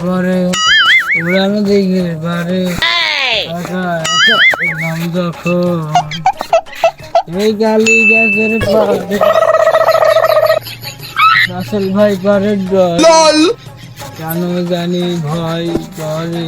পরে উড়ানো দিকে পারে নাম যখন এই গালি গাছের পারে রাসেল ভাই পারে কেন জানি ভয় করে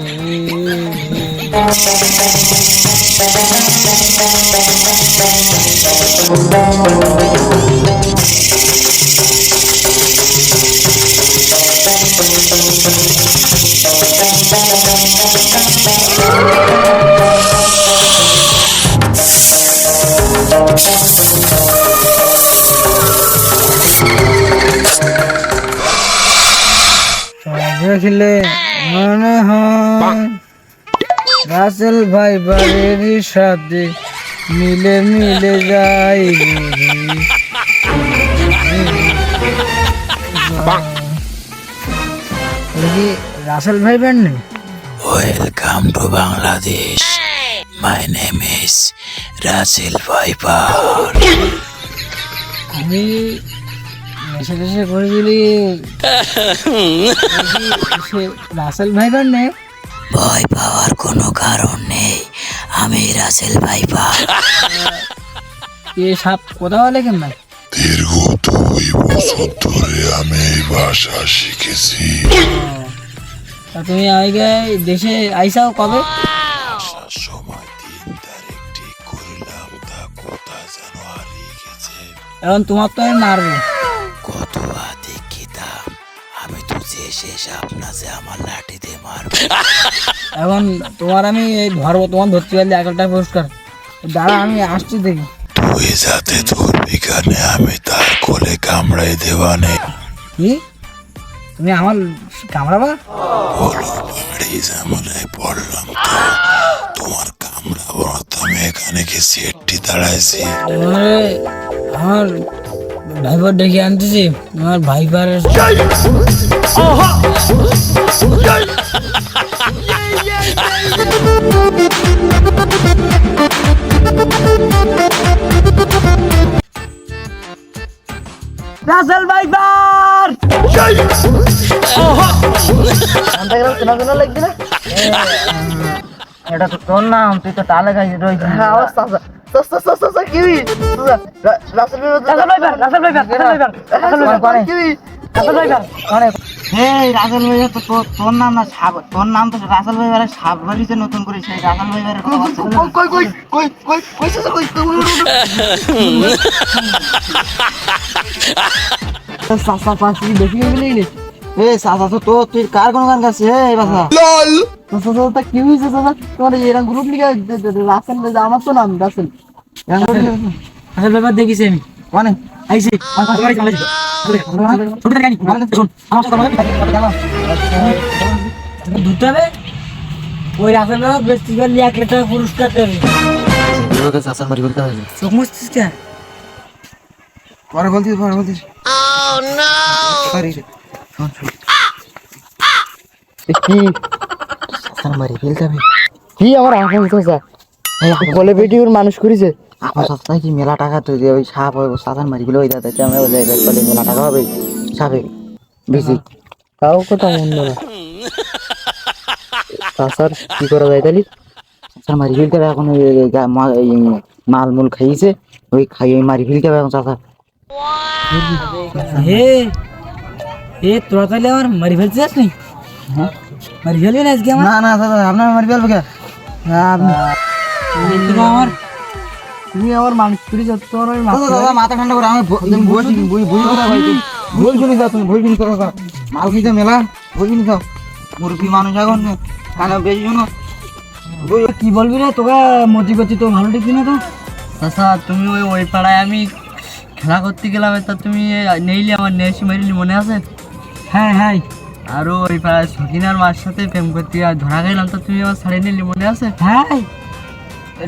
দেখলে মনে হয় রাসেল ভাই বাড়ির সাথে মিলে মিলে যাই রাসেল ভাই ব্যান্ড নেই। Welcome to Bangladesh, my name is Russell viper. আমি নেশা টেশা করে দিলি রাসেল ভাই ব্যান্ড নেই। ভয় পাওয়ার কোনো কারণ নেই, আমি রাসেল ভাইপার। এ সাপ কোথা বলে কেন ভাই? দীর্ঘ 2 বছর ধরে আমি এই ভাষা শিখেছি। তুমি আগে দেশে আইসাও কবে? আসার সময় 3 তারিখ ঠিক করলাম, তা কোথায় যেন হারিয়ে গেছে। এখন তোমার তো আমি মারবো। কত দেখিতাম আমি তো যে শেষ আপনাকে আমার লাঠি দিয়ে মারব। এখন তোমার আমি এই ধরবো, তোমার ধরতে পারলে 1 টাকা পুরস্কার। দাঁড়া আমি আসছি দেখি। তুই যাতে ধরবি কানে আমি তার কোলে কামড়াই দেওয়ানে। কি তুমি আমার কামড়াবা? বলো বাড়ি ঝামেলায় পড়লাম তো, তোমার কামড়াবো না তো আমি এখানে কি সেটটি দাঁড়াইছি। আমার ভাইবার ডেকে আনতেছি, আমার ভাইবার রাসেল ভাইবার লাগছে না। এটা তো তোর নাম, তুই তো তালে গাইছে রয়েছিস। তোর নাম না সাব, তোর নাম তো রাসেল ভাইবারের সাব বাড়িতে নতুন করে সেই রাসেল ভাইবারের বেশি গেলি। তুই কার কোন গান গাছ? কি হয়েছে তোমার এরকম গ্রুপ লিখে রাসেল? আমার তো নাম রাসেল। রাসেল ব্যাপার দেখিস আমি অনেক আইসি ধুতে হবে। ওই রাসেল ব্যাপার ফেস্টিভ্যাল 1 লাখ টাকা পুরস্কার দেবে। চোখ মুছছিস কে? পরে বলতিস। কি আমার বলে ভিডিওর মানুষ করেছে কি মেলা টাকা তো ওই সাপ সাধারণ মারি গুলো মেলা টাকা হবে সাপে বেশি তাও কথা মন্দ না। চাষার কি করা যায় তাহলে? মারি ফেলতে হবে এখন। মাল মূল খাইয়েছে, ওই খাইয়ে মারি ফেলতে হবে এখন চাষা। তোরা তাহলে আমার মারি ফেলছিস নি? মারি ফেলবি না আজকে? না আপনার মারি ফেলবো কে? তুমি আমার মানুষ করে যাচ্ছ। মাথা ঠান্ডা করে আমি ভুল শুনি যাও। তুমি ভুল শুনি করো মাল খেতে মেলা ভুল শুনি যাও। মুরগি মানুষ এখন বেশি শোনো। কি বলবি রে? তোকে মতি করছি তো ভালো ঠিক না তো। আচ্ছা তুমি ওই পাড়ায় আমি খেলা করতে গেলাম, তা তুমি নেইলে আমার নেশি মারিলি মনে আছে? হ্যাঁ আর ওই পাড়ায় সকিনার মার সাথে প্রেম করতে গিয়ে ধরা গেলাম, তো তুমি আমার ছাড়িয়ে নিলি, মনে আছে? হ্যাঁ,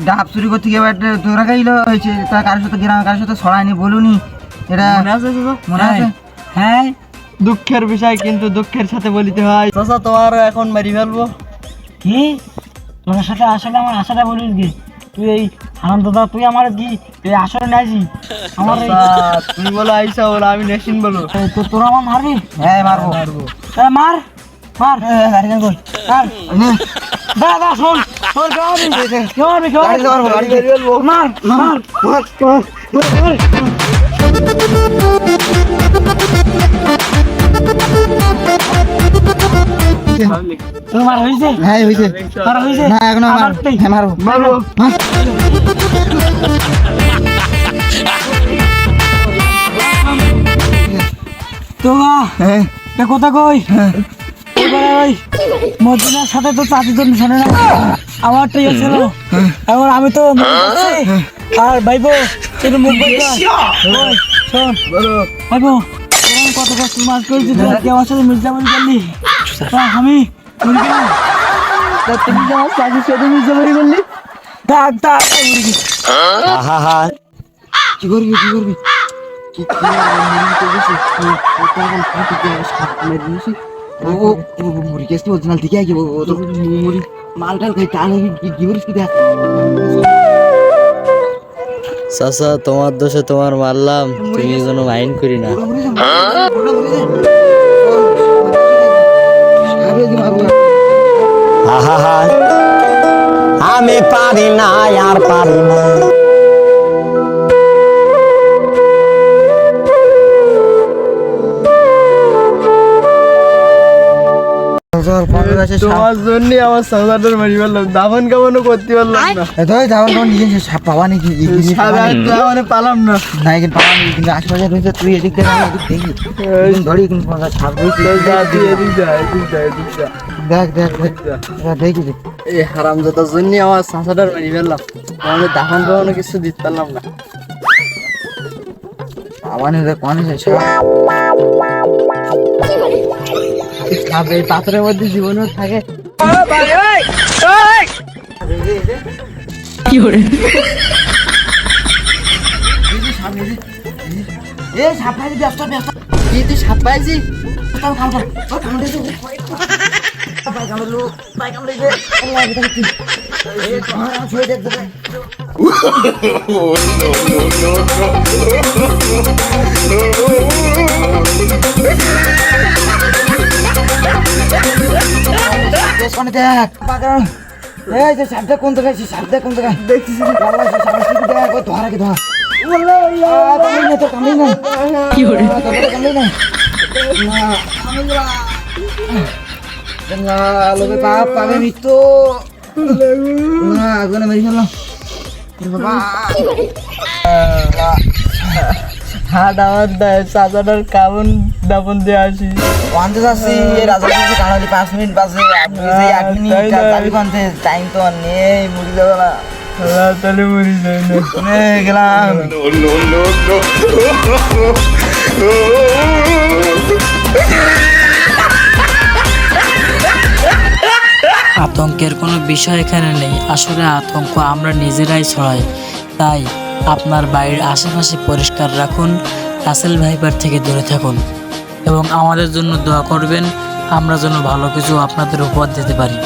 ডাব চুরি করতে গিয়ে ধরা গেল হয়েছে, তা কারোর সাথে গ্রামে কারোর সাথে ছড়ায়নি, বলুনি, এটা মনে আছে? মনে আছে? হ্যাঁ, দুঃখের বিষয়, কিন্তু দুঃখের সাথে বলিতে হয়। চাচা তোমার এখন মারি ফেলবো। কি তোর সাথে আসলে আমার আশাটা বলিস কি? তুই এই আনন্দ দা, তুই আমার কি এই আসলে নাইছি আমার? তুমি বলো আইসা, বলো আমি নেশিন বলো। তো তোরা আমার মারবি? হ্যাঁ মারবো। মার মার, গাড়ি গান কর, মার দাদা, শোন শোন, মার মার মার। তোমার হইছে? হ্যাঁ হইছে। আর হইছে না এখন আমার? হ্যাঁ মারবো মারবো। তোমরা এটা কথা কই, ওই মদিনার সাথে তো চাচি তো শোনে না, আমার তো ইয়ে ছিল, এখন আমি তো আর ভাইবো একটু মুখ শোন ভাইবো, কত কষ্ট মাছ করেছি, আমার সাথে মির্জামারি করলি, আমি তুমি যে আমার চাচির সাথে মির্জামারি করলি, থাক থাক। কি করবি কি করবি? চাচা তোমার দোষে তোমার মারলাম, তুমি কোনো মাইন্ড করি না। আমি পারি না, আর পারি না। তোমার জন্য আমার সংসারটা মারি ফেললাম, দাফন কামানো করতে পারলাম না। দাফন কামান নিজে সাপ পাওয়া নাকি? মানে পালাম না, না এখানে পাওয়া নেই, কিন্তু আশেপাশে রয়েছে, তুই এদিক থেকে দেখি ধরি, কিন্তু সাপ দেখ দেখ দেখি এই হারামজাদার জন্য আমার সংসারটা মারি ফেললাম, আমাদের দাফন কামানো কিছু দিতে পারলাম না। এই পাথরের মধ্যে জীবনও থাকে। কি করে সাপ পাইছি? ব্যস্ত ব্যস্ত, তুই সাপ পাইছি? সাপটা কোন জায়গায়? সাপটা কোন জায়গায় দেখতেছি? দেখ ওই ধরা কি ধরা, কি করে পাবে মৃত্যু আগুনে মেরে ফেললাম। চাচাটার কামন দাপন দিয়ে আসি, আনতে যাচ্ছি কানালি 5 মিনিট বাজে, 1 মিনিট টাইম তো আর নেই, মরি যাবে না, তাহলে মরি যাই না, গেলাম। আতঙ্কের কোনো বিষয় এখানে নেই, আসলে আতঙ্ক আমরা নিজেরাই ছড়াই। তাই আপনার বাড়ির আশেপাশে পরিষ্কার রাখুন, রাসেল ভাইপার থেকে দূরে থাকুন এবং আমাদের জন্য দোয়া করবেন, আমরা যেন ভালো কিছু আপনাদের উপহার দিতে পারি।